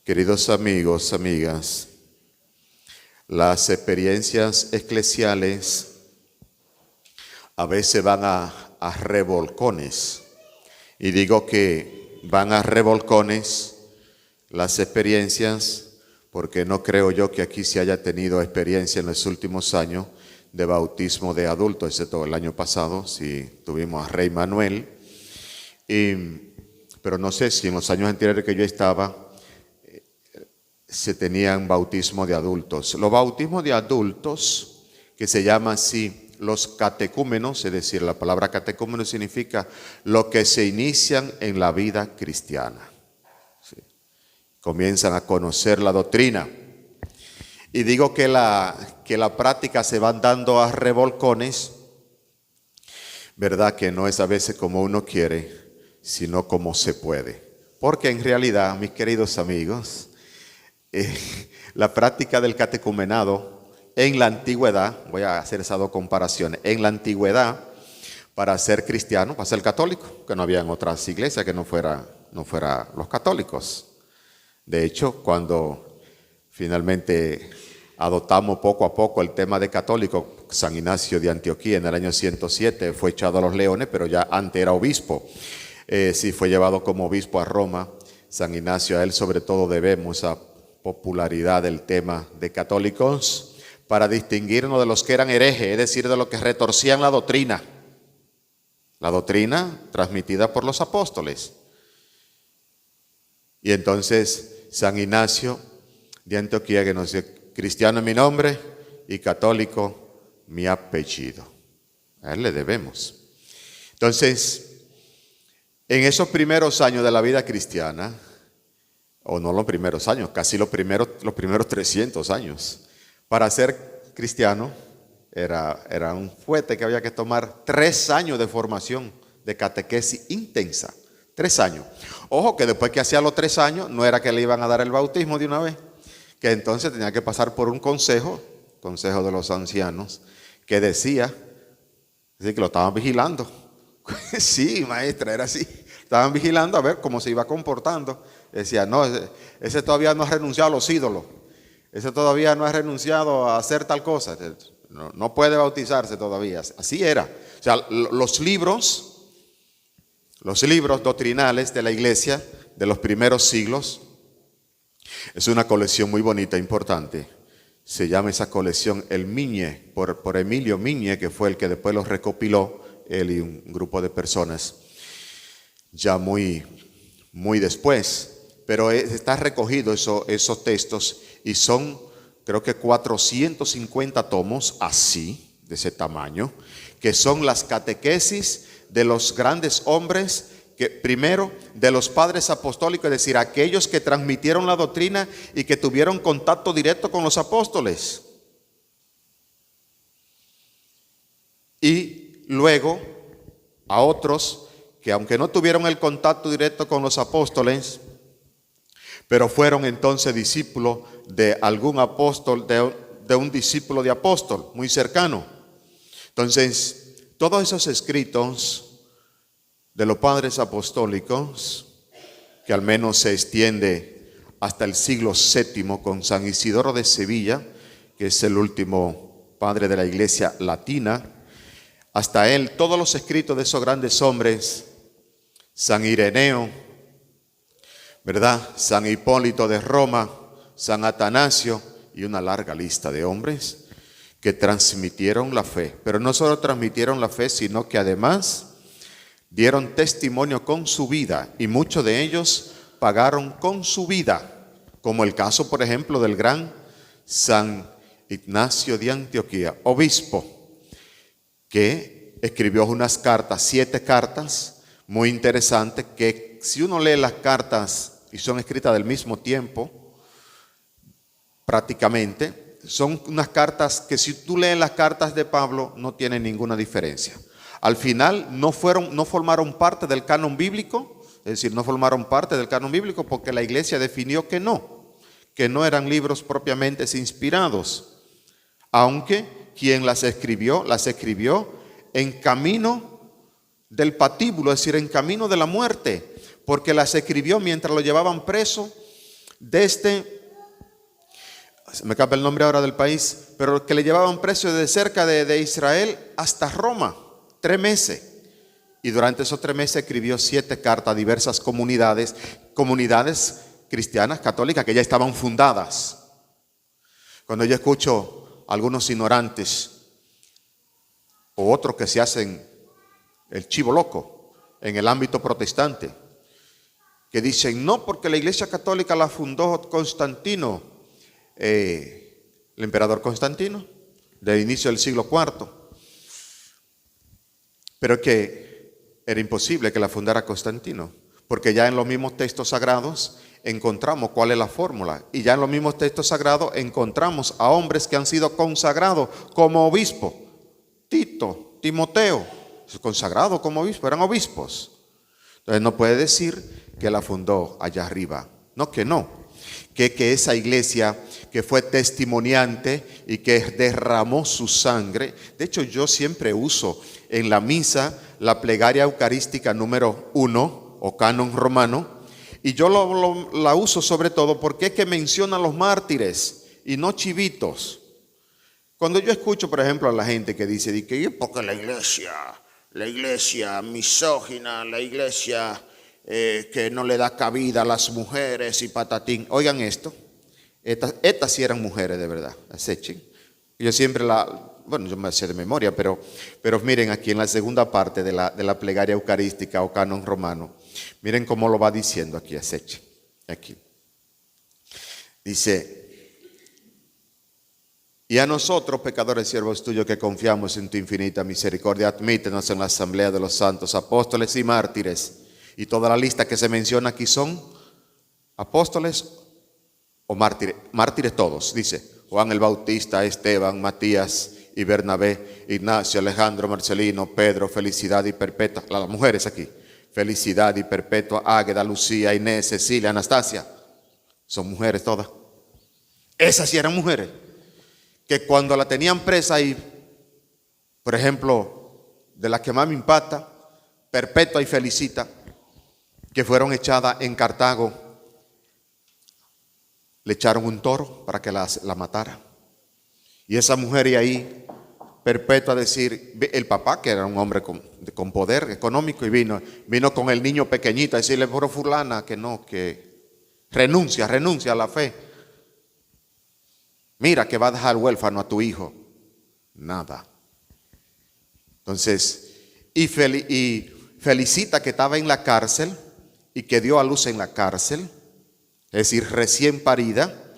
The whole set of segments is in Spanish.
Queridos amigos, amigas, las experiencias eclesiales a veces van a revolcones. Y digo que van a revolcones las experiencias porque no creo yo que aquí se haya tenido experiencia en los últimos años de bautismo de adultos, excepto el año pasado, sí tuvimos a Rey Manuel. Pero no sé si en los años anteriores que yo estaba se tenían bautismo de adultos. Los bautismos de adultos, que se llama así los catecúmenos, es decir, la palabra catecúmeno significa lo que se inician en la vida cristiana. Sí. Comienzan a conocer la doctrina. Y digo que la práctica se van dando a revolcones, ¿verdad? Que no es a veces como uno quiere, sino como se puede. Porque en realidad, mis queridos amigos, la práctica del catecumenado en la antigüedad, voy a hacer esas dos comparaciones, en la antigüedad, para ser cristiano, para ser católico, que no había en otras iglesias que no fuera los católicos. De hecho, cuando finalmente adoptamos poco a poco el tema de católico, San Ignacio de Antioquía en el año 107 fue echado a los leones, pero ya antes era obispo. Sí fue llevado como obispo a Roma. San Ignacio, a él sobre todo debemos esa popularidad del tema de católicos para distinguirnos de los que eran herejes, es decir, de los que retorcían la doctrina transmitida por los apóstoles. Y entonces San Ignacio de Antioquía, que nos dice: cristiano es mi nombre y católico mi apellido. A él le debemos. Entonces, en esos primeros años de la vida cristiana, o no los primeros años, casi los primeros 300 años, para ser cristiano era un fuete que había que tomar 3 años de formación de catequesis intensa. 3 años. Ojo que después que hacía los 3 años, no era que le iban a dar el bautismo de una vez, que entonces tenía que pasar por un consejo de los ancianos, que decía, así que lo estaban vigilando. Sí, maestra, era así. Estaban vigilando a ver cómo se iba comportando. Decía, no, ese todavía no ha renunciado a los ídolos. Ese todavía no ha renunciado a hacer tal cosa. No puede bautizarse todavía. Así era. O sea, los libros doctrinales de la iglesia de los primeros siglos, es una colección muy bonita, importante. Se llama esa colección El Migne, por Emilio Migne, que fue el que después los recopiló, él y un grupo de personas, ya muy después. Pero está recogido esos textos y son, creo que 450 tomos así, de ese tamaño, que son las catequesis de los grandes hombres, que primero de los padres apostólicos, es decir, aquellos que transmitieron la doctrina y que tuvieron contacto directo con los apóstoles. Y luego a otros que aunque no tuvieron el contacto directo con los apóstoles, pero fueron entonces discípulos de algún apóstol, de un discípulo de apóstol muy cercano. Entonces, todos esos escritos de los padres apostólicos, que al menos se extiende hasta el siglo VII con San Isidoro de Sevilla, que es el último padre de la iglesia latina, hasta él, todos los escritos de esos grandes hombres, San Ireneo, ¿verdad? San Hipólito de Roma, San Atanasio y una larga lista de hombres que transmitieron la fe. Pero no solo transmitieron la fe, sino que además dieron testimonio con su vida, y muchos de ellos pagaron con su vida, como el caso, por ejemplo, del gran San Ignacio de Antioquía, obispo, que escribió unas cartas, 7 cartas, muy interesantes, que si uno lee las cartas y son escritas del mismo tiempo, prácticamente, son unas cartas que si tú lees las cartas de Pablo no tienen ninguna diferencia. Al final no formaron parte del canon bíblico, es decir, no formaron parte del canon bíblico porque la iglesia definió que no eran libros propiamente inspirados, aunque quien las escribió en camino del patíbulo, es decir, en camino de la muerte, porque las escribió mientras lo llevaban preso desde, se me escapa el nombre ahora del país, pero que le llevaban preso de cerca de Israel hasta Roma, 3 meses. Y durante esos 3 meses escribió 7 cartas a diversas comunidades cristianas, católicas, que ya estaban fundadas. Cuando yo escucho a algunos ignorantes o otros que se hacen el chivo loco en el ámbito protestante, que dicen, no, porque la Iglesia Católica la fundó Constantino, el emperador Constantino, del inicio del siglo IV, pero que era imposible que la fundara Constantino, porque ya en los mismos textos sagrados encontramos cuál es la fórmula, y ya en los mismos textos sagrados encontramos a hombres que han sido consagrados como obispos. Tito, Timoteo, consagrados como obispos, eran obispos. Entonces no puede decir que la fundó allá arriba, no, que esa iglesia que fue testimoniante y que derramó su sangre. De hecho, yo siempre uso en la misa la plegaria eucarística número 1 o canon romano, y yo la uso sobre todo porque es que menciona a los mártires y no chivitos. Cuando yo escucho, por ejemplo, a la gente que dice que porque la iglesia misógina, la iglesia que no le da cabida a las mujeres y patatín. Oigan esto, estas sí eran mujeres de verdad, acechen. Yo siempre yo me sé de memoria, pero miren aquí en la segunda parte de la plegaria eucarística o canon romano, miren cómo lo va diciendo aquí, acechen. Aquí dice: y a nosotros, pecadores siervos tuyos, que confiamos en tu infinita misericordia, admítenos en la asamblea de los santos apóstoles y mártires. Y toda la lista que se menciona aquí son apóstoles o mártires, mártires todos, dice Juan el Bautista, Esteban, Matías y Bernabé, Ignacio, Alejandro, Marcelino, Pedro, Felicidad y Perpetua, las mujeres aquí, Felicidad y Perpetua, Águeda, Lucía, Inés, Cecilia, Anastasia, son mujeres todas. Esas sí eran mujeres, que cuando la tenían presa y, por ejemplo, de las que más me impacta, Perpetua y Felicita, que fueron echadas en Cartago, le echaron un toro para que la matara. Y esa mujer y ahí, Perpetua, a decir, el papá, que era un hombre con poder económico, y vino con el niño pequeñito a decirle, pero fulana, que no, que renuncia a la fe. Mira que va a dejar huérfano a tu hijo. Nada. Entonces, y Felicita, que estaba en la cárcel y que dio a luz en la cárcel, es decir, recién parida,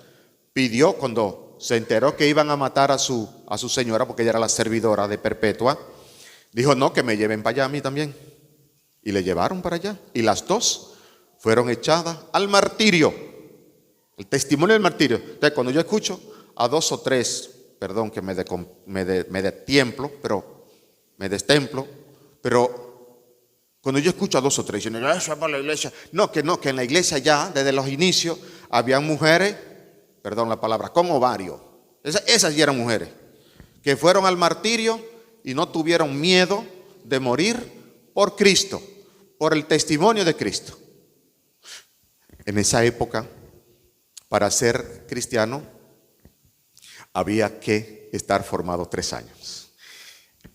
pidió, cuando se enteró que iban a matar a su señora, porque ella era la servidora de Perpetua, dijo, no, que me lleven para allá a mí también. Y le llevaron para allá. Y las dos fueron echadas al martirio. El testimonio del martirio. Entonces, cuando yo escucho a 2 o 3, perdón que me destemplo, pero cuando yo escucho a 2 o 3, yo digo, eso es para la iglesia. No, que en la iglesia ya, desde los inicios, habían mujeres, perdón la palabra, con ovario. Esas ya eran mujeres, que fueron al martirio y no tuvieron miedo de morir por Cristo, por el testimonio de Cristo. En esa época, para ser cristiano, había que estar formado 3 años.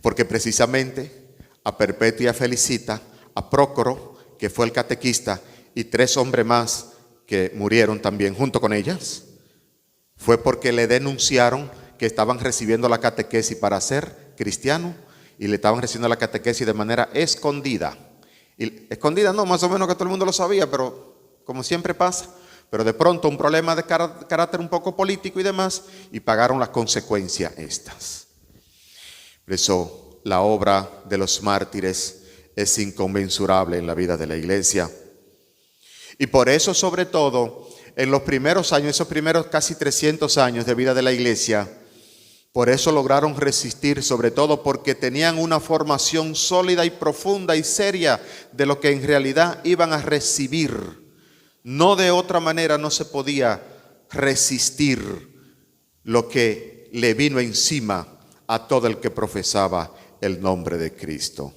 Porque precisamente a Perpetua y a Felicita, a Prócoro, que fue el catequista, y 3 hombres más que murieron también junto con ellas, fue porque le denunciaron que estaban recibiendo la catequesis para ser cristiano, y le estaban recibiendo la catequesis de manera escondida. Y escondida no, más o menos que todo el mundo lo sabía, pero como siempre pasa, pero de pronto un problema de carácter un poco político y demás, y pagaron las consecuencias estas. Por eso la obra de los mártires es inconmensurable en la vida de la iglesia. Y por eso, sobre todo, en los primeros años, esos primeros casi 300 años de vida de la iglesia, por eso lograron resistir, sobre todo porque tenían una formación sólida y profunda y seria de lo que en realidad iban a recibir. No de otra manera no se podía resistir lo que le vino encima a todo el que profesaba el nombre de Cristo.